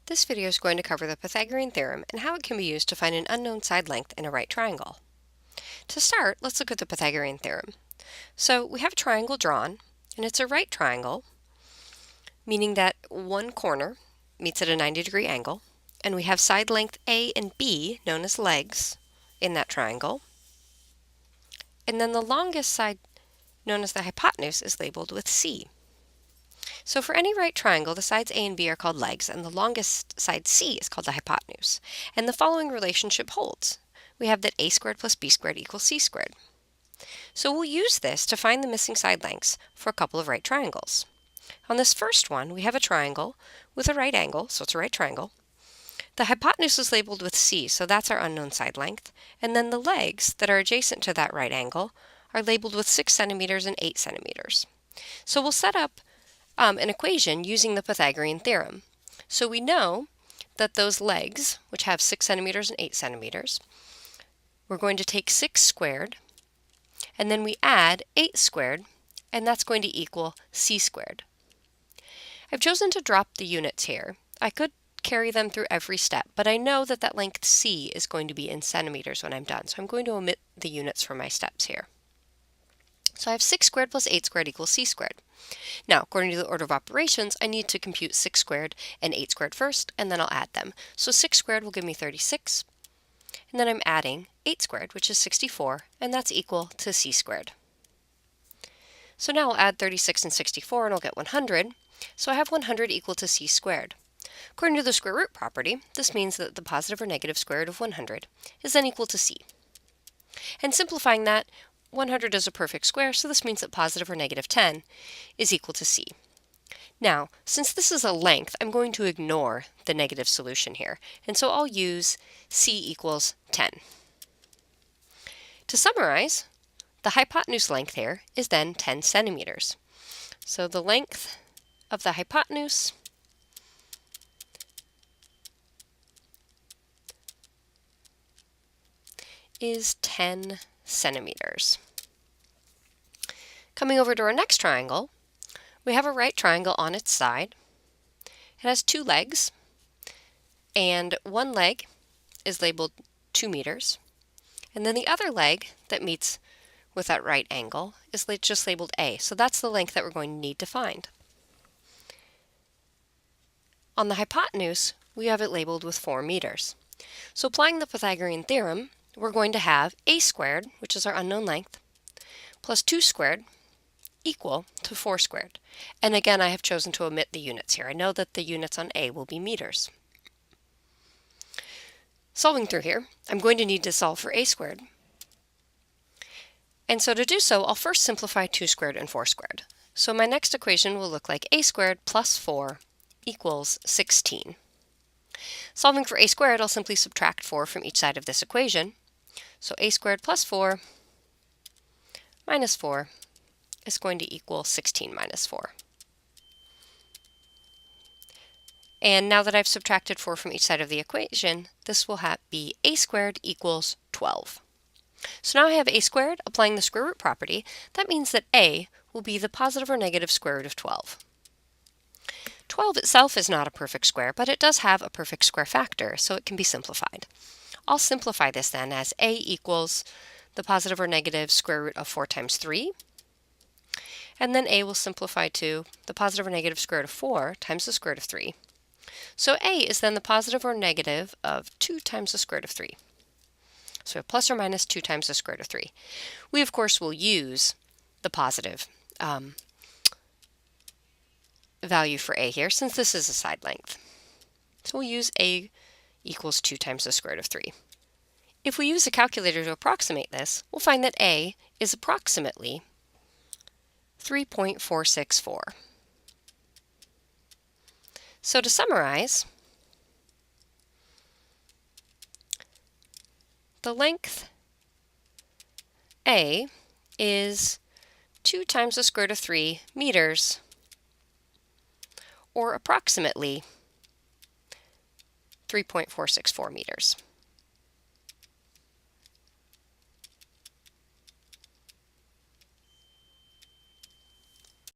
This video is going to cover the Pythagorean Theorem and how it can be used to find an unknown side length in a right triangle. To start, let's look at the Pythagorean Theorem. So we have a triangle drawn, and it's a right triangle, meaning that one corner meets at a 90-degree angle, and we have side length A and B, known as legs, in that triangle. And then the longest side, known as the hypotenuse, is labeled with C. So for any right triangle, the sides A and B are called legs, and the longest side C is called the hypotenuse. And the following relationship holds. We have that A squared plus B squared equals C squared. So we'll use this to find the missing side lengths for a couple of right triangles. On this first one, we have a triangle with a right angle, so it's a right triangle. The hypotenuse is labeled with C, so that's our unknown side length. And then the legs that are adjacent to that right angle are labeled with 6 centimeters and 8 centimeters. So we'll set up an equation using the Pythagorean theorem. So we know that those legs, which have 6 centimeters and 8 centimeters, we're going to take 6 squared, and then we add 8 squared, and that's going to equal C squared. I've chosen to drop the units here. I could carry them through every step, but I know that that length C is going to be in centimeters when I'm done, so I'm going to omit the units from my steps here. So I have 6 squared plus 8 squared equals C squared. Now, according to the order of operations, I need to compute 6 squared and 8 squared first, and then I'll add them. So 6 squared will give me 36, and then I'm adding 8 squared, which is 64, and that's equal to C squared. So now I'll add 36 and 64, and I'll get 100. So I have 100 equal to C squared. According to the square root property, this means that the positive or negative square root of 100 is then equal to C. And simplifying that, 100 is a perfect square, so this means that positive or negative 10 is equal to C. Now, since this is a length, I'm going to ignore the negative solution here, and so I'll use C equals 10. To summarize, the hypotenuse length here is then 10 centimeters. So the length of the hypotenuse is 10 centimeters. Coming over to our next triangle, we have a right triangle on its side. It has 2 legs, and one leg is labeled 2 meters, and then the other leg that meets with that right angle is just labeled A, so that's the length that we're going to need to find. On the hypotenuse, we have it labeled with 4 meters. So applying the Pythagorean theorem, we're going to have A squared, which is our unknown length, plus 2 squared equal to 4 squared. And again, I have chosen to omit the units here. I know that the units on A will be meters. Solving through here, I'm going to need to solve for A squared. And so to do so, I'll first simplify 2 squared and 4 squared. So my next equation will look like A squared plus 4 equals 16. Solving for A squared, I'll simply subtract 4 from each side of this equation. So A squared plus 4 minus 4 is going to equal 16 minus 4. And now that I've subtracted 4 from each side of the equation, this will be A squared equals 12. So now I have A squared. Applying the square root property, that means that A will be the positive or negative square root of 12. 12 itself is not a perfect square, but it does have a perfect square factor, so it can be simplified. I'll simplify this then as A equals the positive or negative square root of 4 times 3, and then A will simplify to the positive or negative square root of 4 times the square root of 3. So A is then the positive or negative of 2 times the square root of 3. So plus or minus 2 times the square root of 3. We, of course, will use the positive value for A here, since this is a side length. So we'll use A equals 2 times the square root of 3. If we use a calculator to approximate this, we'll find that A is approximately 3.464. So to summarize, the length A is 2 times the square root of 3 meters, or approximately 3.464 meters.